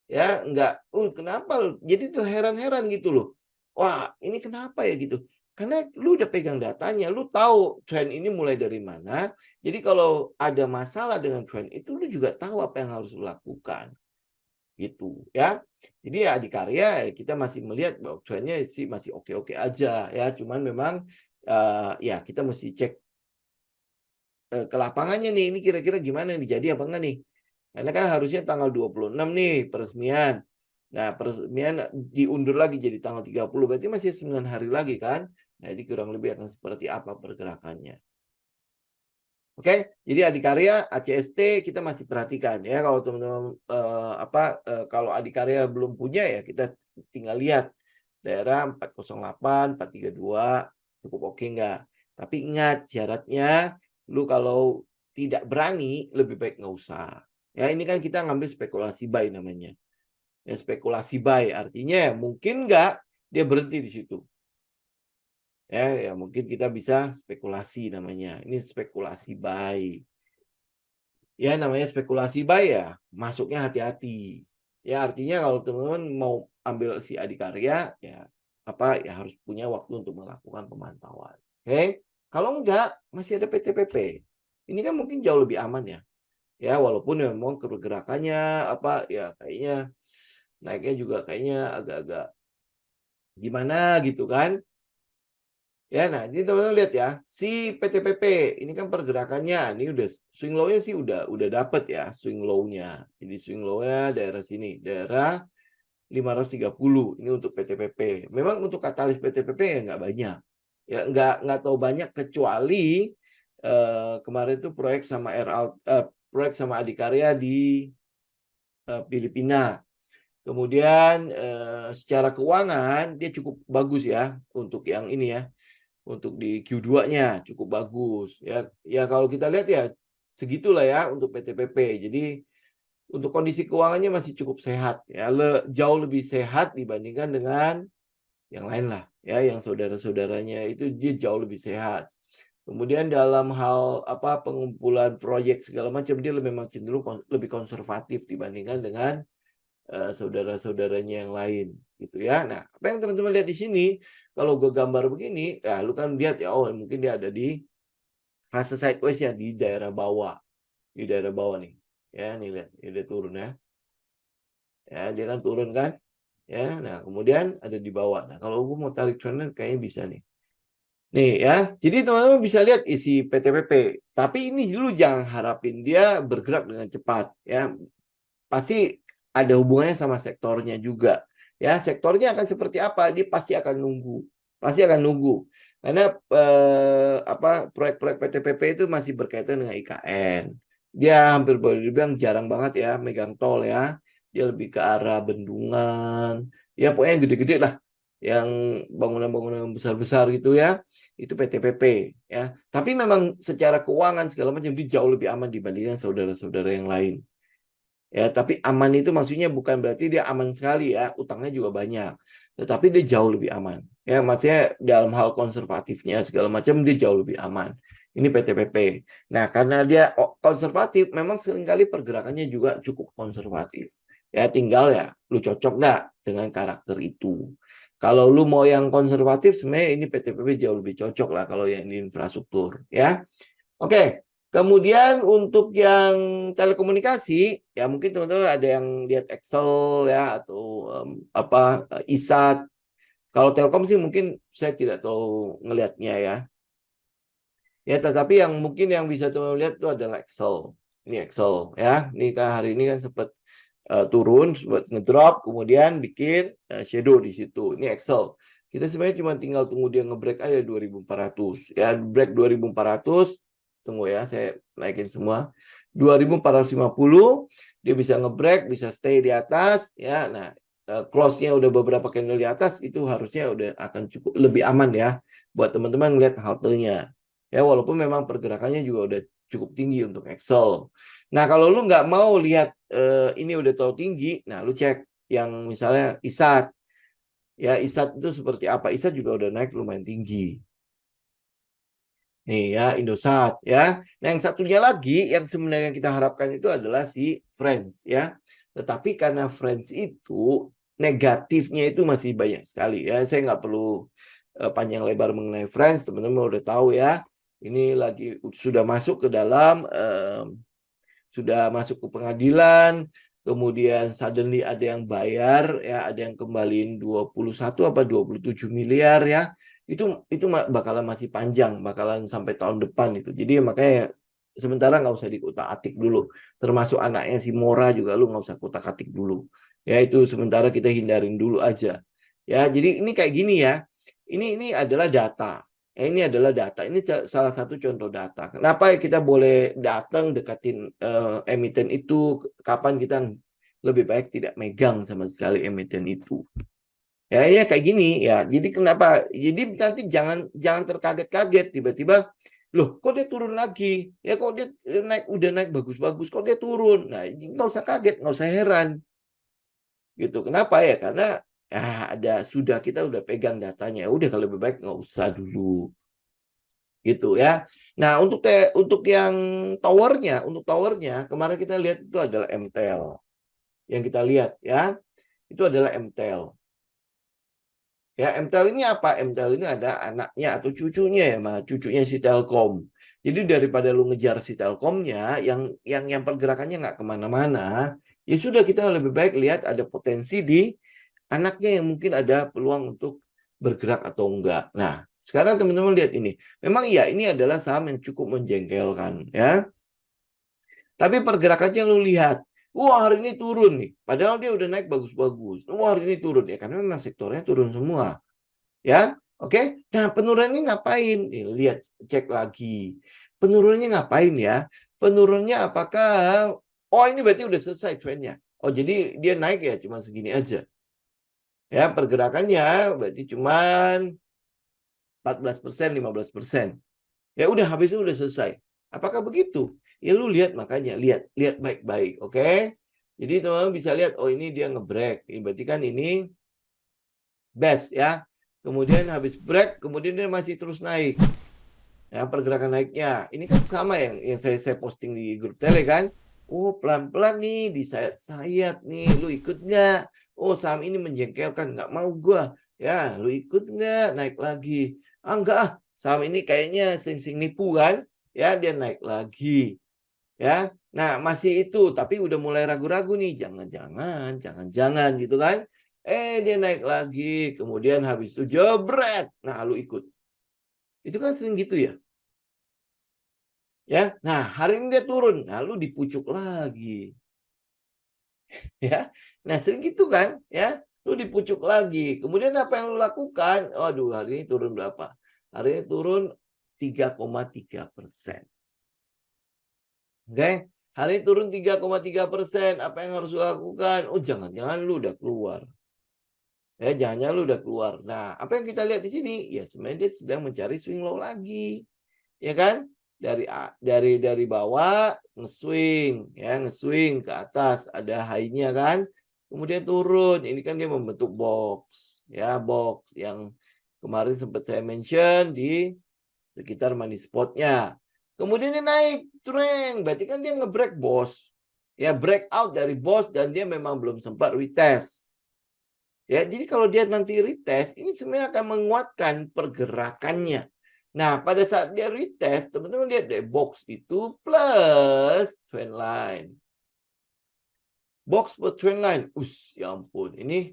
Ya, nggak, kenapa lu? Jadi terheran-heran gitu loh. Wah, ini kenapa ya gitu? Karena lu udah pegang datanya, lu tahu tren ini mulai dari mana. Jadi kalau ada masalah dengan tren itu, lu juga tahu apa yang harus lu lakukan. gitu ya. Jadi ya Adikarya kita masih melihat bahwa trennya sih masih oke-oke aja ya, cuman memang ya kita mesti cek ke lapangannya nih, ini kira-kira gimana nih, jadi apa enggak nih? Karena kan harusnya tanggal 26 nih peresmian. Nah, peresmian diundur lagi jadi tanggal 30, berarti masih 9 hari lagi kan? Nah, ini kurang lebih akan seperti apa pergerakannya. Oke, jadi Adikarya, ACST kita masih perhatikan ya. Kalau teman-teman kalau Adikarya belum punya ya kita tinggal lihat daerah 408, 432 cukup oke nggak? Tapi ingat syaratnya, lu kalau tidak berani lebih baik nggak usah. Ya ini kan kita ngambil spekulasi buy namanya. Ya spekulasi buy artinya ya mungkin nggak dia berhenti di situ. Ya mungkin kita bisa spekulasi namanya. Ini spekulasi buy. Ya namanya spekulasi buy ya, masuknya hati-hati. Ya artinya kalau teman-teman mau ambil si Adikarya ya ya harus punya waktu untuk melakukan pemantauan. Oke. Kalau enggak masih ada PTPP. Ini kan mungkin jauh lebih aman ya. Ya walaupun memang pergerakannya ya kayaknya naiknya juga kayaknya agak-agak gimana gitu kan. Ya, nah ini teman-teman lihat ya, si PTPP ini kan pergerakannya, ini udah swing low-nya sih udah dapet ya swing low-nya. Jadi swing low-nya daerah sini, daerah 530 ini untuk PTPP. Memang untuk katalis PTPP ya nggak banyak. Ya nggak tahu banyak kecuali kemarin itu proyek sama Adikarya di Filipina. Kemudian secara keuangan dia cukup bagus ya untuk yang ini ya. Untuk di Q2-nya cukup bagus ya. Ya kalau kita lihat ya segitulah ya untuk PTPP. Jadi untuk kondisi keuangannya masih cukup sehat ya. Jauh lebih sehat dibandingkan dengan yang lain lah ya, yang saudara-saudaranya itu dia jauh lebih sehat. Kemudian dalam hal pengumpulan proyek segala macam dia memang cenderung lebih konservatif dibandingkan dengan saudara-saudaranya yang lain gitu ya. Nah, apa yang teman-teman lihat di sini, kalau gue gambar begini, ya lu kan lihat ya, oh mungkin dia ada di fase sideways ya di daerah bawah. Di daerah bawah nih. Ya, nih lihat, dia turun ya. Ya, dia kan turun kan? Ya, nah kemudian ada di bawah. Nah, kalau gue mau tarik trendnya kayaknya bisa nih. Nih ya, jadi teman-teman bisa lihat isi PTPP. Tapi ini dulu jangan harapin dia bergerak dengan cepat ya. Pasti ada hubungannya sama sektornya juga. Ya, sektornya akan seperti apa? Dia pasti akan nunggu. Pasti akan nunggu. Karena proyek-proyek PTPP itu masih berkaitan dengan IKN. Dia hampir boleh dibilang jarang banget ya megang tol ya. Dia lebih ke arah bendungan. Ya pokoknya gede-gede lah. Yang bangunan-bangunan besar-besar gitu ya. Itu PTPP ya. Tapi memang secara keuangan segala macam dia jauh lebih aman dibandingkan saudara-saudara yang lain. Ya, tapi aman itu maksudnya bukan berarti dia aman sekali ya, utangnya juga banyak. Tetapi dia jauh lebih aman. Ya, maksudnya dalam hal konservatifnya segala macam dia jauh lebih aman. Ini PTPP. Nah, karena dia konservatif, memang seringkali pergerakannya juga cukup konservatif. Ya, tinggal ya, lu cocok nggak dengan karakter itu. Kalau lu mau yang konservatif, sebenarnya ini PTPP jauh lebih cocok lah kalau yang di infrastruktur. Ya, oke. Kemudian untuk yang telekomunikasi, ya mungkin teman-teman ada yang lihat Excel ya atau ISAT. Kalau Telkom sih mungkin saya tidak terlalu ngelihatnya ya. Ya, tetapi yang mungkin yang bisa teman-teman lihat itu adalah Excel. Ini Excel ya. Ini kan hari ini kan sempat turun, sempat ngedrop, kemudian bikin shadow di situ. Ini Excel. Kita sebenarnya cuma tinggal tunggu dia ngebreak aja 2400. Ya, break 2400. Tunggu ya, saya naikin semua. 2450 dia bisa ngebreak, bisa stay di atas ya. Nah, close-nya udah beberapa candle di atas itu harusnya udah akan cukup lebih aman ya buat teman-teman lihat halte-nya. Ya, walaupun memang pergerakannya juga udah cukup tinggi untuk Excel. Nah, kalau lu nggak mau lihat ini udah terlalu tinggi, nah lu cek yang misalnya ISAT. Ya, ISAT itu seperti apa? ISAT juga udah naik lumayan tinggi. Nih ya, Indosat ya. Nah, yang satunya lagi yang sebenarnya kita harapkan itu adalah si Friends ya. Tetapi karena Friends itu negatifnya itu masih banyak sekali ya. Saya nggak perlu panjang lebar mengenai Friends, teman-teman udah tahu ya. Ini lagi sudah masuk ke dalam sudah masuk ke pengadilan, kemudian suddenly ada yang bayar ya, ada yang kembaliin 21 apa 27 miliar ya. Itu bakalan masih panjang, bakalan sampai tahun depan itu. Jadi makanya sementara nggak usah dikutak-atik dulu. Termasuk anaknya si Mora juga lu nggak usah kutak-atik dulu. Ya itu sementara kita hindarin dulu aja. Ya, jadi ini kayak gini ya. Ini adalah data. Ini adalah data. Ini salah satu contoh data. Kenapa kita boleh datang dekatin emiten itu? Kapan kita lebih baik tidak megang sama sekali emiten itu? Ya ini kayak gini ya. Jadi kenapa? Jadi nanti jangan terkaget-kaget tiba-tiba, loh kok dia turun lagi? Ya kok dia udah naik bagus-bagus, kok dia turun? Nah nggak usah kaget, nggak usah heran. Gitu. Kenapa ya? Karena kita udah pegang datanya. Udah kalau lebih baik nggak usah dulu. Gitu ya. Nah, untuk yang towernya kemarin kita lihat itu adalah MTEL. Yang kita lihat ya, itu adalah MTEL. Ya, MTEL ini apa? MTEL ini ada anaknya atau cucunya ya, cucunya si Telkom. Jadi daripada lu ngejar si Telkomnya, yang pergerakannya nggak kemana-mana, ya sudah kita lebih baik lihat ada potensi di anaknya yang mungkin ada peluang untuk bergerak atau enggak. Nah, sekarang teman-teman lihat ini. Memang ya ini adalah saham yang cukup menjengkelkan ya. Tapi pergerakannya lu lihat. Wah, hari ini turun nih. Padahal dia udah naik bagus-bagus. Wah, hari ini turun ya karena memang sektornya turun semua. Ya. Oke. Nah, penurunan ini ngapain? Nih, lihat, cek lagi. Penurunannya ngapain ya? Penurunannya apakah ini berarti udah selesai trennya. Oh, jadi dia naik ya cuma segini aja. Ya, pergerakannya berarti cuman 14%, 15%. Ya udah habis itu udah selesai. Apakah begitu? Ya lu lihat makanya, lihat baik-baik, oke? Jadi teman-teman bisa lihat, oh ini dia nge-break. Berarti kan ini best ya. Kemudian habis break, kemudian dia masih terus naik. Ya, pergerakan naiknya. Ini kan sama yang saya posting di grup tele kan. Oh, pelan-pelan nih, disayat-sayat nih. Lu ikut nggak? Oh, saham ini menjengkelkan. Nggak mau gua. Ya, lu ikut nggak? Naik lagi. Enggak ah. Saham ini kayaknya sing-sing nipu kan. Ya, dia naik lagi. Ya, nah masih itu. Tapi udah mulai ragu-ragu nih. Jangan-jangan gitu kan. Dia naik lagi. Kemudian habis itu jebret. Nah, lu ikut. Itu kan sering gitu ya. Ya, nah hari ini dia turun, lalu dipucuk lagi. Ya, nah sering gitu kan, ya, lu dipucuk lagi. Kemudian apa yang lu lakukan? Waduh, hari ini turun berapa? Hari ini turun 3,3%. Oke, hari ini turun 3,3%. Apa yang harus lu lakukan? Oh, jangan-jangan lu udah keluar. Ya, jangan-jangan lu udah keluar. Nah, apa yang kita lihat di sini? Ya, sebenarnya dia sedang mencari swing low lagi. Ya kan? Dari bawah nge-swing ya, nge-swing ke atas ada high-nya kan. Kemudian turun. Ini kan dia membentuk box ya, box yang kemarin sempat saya mention di sekitar money spot-nya. Kemudian dia naik trend, berarti kan dia nge-break bos. Ya, breakout dari bos dan dia memang belum sempat retest. Ya, jadi kalau dia nanti retest, ini sebenarnya akan menguatkan pergerakannya. Nah, pada saat dia retest, teman-teman lihat deh, box itu plus trend line. Box plus trend line. Ya ampun, ini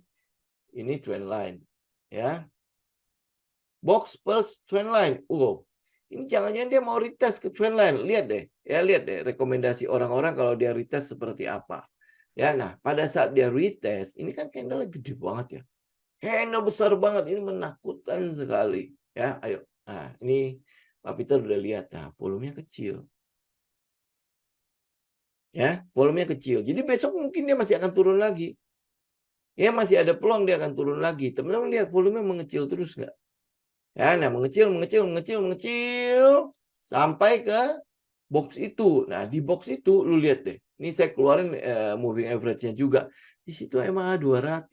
trend line. Ya. Box plus trend line. Ini jangan-jangan dia mau retest ke trend line. Lihat deh. Ya, lihat deh rekomendasi orang-orang kalau dia retest seperti apa. Ya, nah, pada saat dia retest, ini kan candle gede banget ya. Candle besar banget, ini menakutkan sekali. Ya, ayo. Nah, ini Pak Peter udah lihat. Nah, volumenya kecil. Ya, volumenya kecil. Jadi besok mungkin dia masih akan turun lagi. Ya, masih ada peluang dia akan turun lagi. Teman-teman lihat volumenya mengecil terus nggak? Ya, nah mengecil sampai ke box itu. Nah, di box itu lu lihat deh. Ini saya keluarin moving average-nya juga. Di situ EMA 200.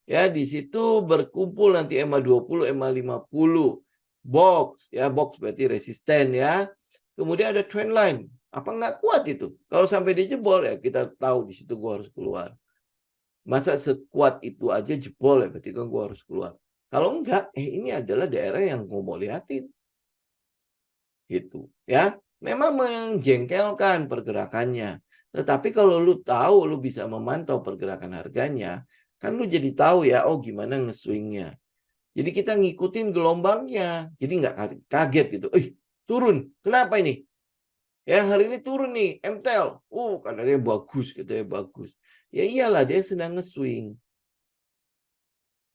Ya, di situ berkumpul nanti EMA 20, EMA 50. Box, ya box berarti resisten ya. Kemudian ada trend line. Apa nggak kuat itu? Kalau sampai dijebol ya kita tahu di situ gua harus keluar. Masa sekuat itu aja jebol ya berarti kan gua harus keluar. Kalau enggak, ini adalah daerah yang gua mau lihatin. Gitu ya. Memang menjengkelkan pergerakannya. Tetapi kalau lu tahu, lu bisa memantau pergerakan harganya, kan lu jadi tahu ya, oh gimana nge-swing-nya. Jadi kita ngikutin gelombangnya. Jadi nggak kaget gitu. Turun. Kenapa ini? Ya hari ini turun nih, MTEL. Karena dia bagus, katanya bagus. Ya iyalah, dia sedang nge-swing.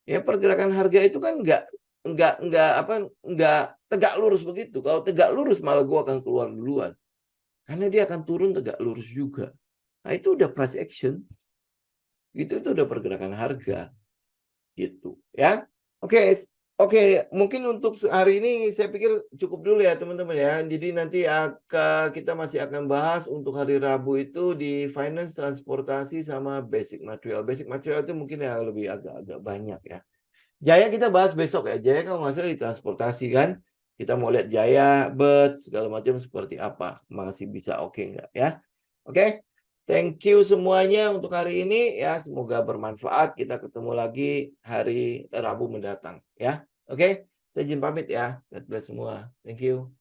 Ya pergerakan harga itu kan nggak tegak lurus begitu. Kalau tegak lurus malah gua akan keluar duluan. Karena dia akan turun tegak lurus juga. Nah, itu udah price action. Itu udah pergerakan harga gitu, ya. Oke, oke, mungkin untuk hari ini saya pikir cukup dulu ya teman-teman ya. Jadi nanti kita masih akan bahas untuk hari Rabu itu di finance, transportasi sama basic material. Basic material itu mungkin ya lebih agak-agak banyak ya. Jaya kita bahas besok ya. Jaya kalau nggak salah di transportasi kan. Kita mau lihat Jaya, segala macam seperti apa. Masih bisa oke nggak ya. Oke. Thank you semuanya untuk hari ini ya. Semoga bermanfaat. Kita ketemu lagi hari Rabu mendatang ya. Oke. Saya izin pamit ya. God bless semua. Thank you.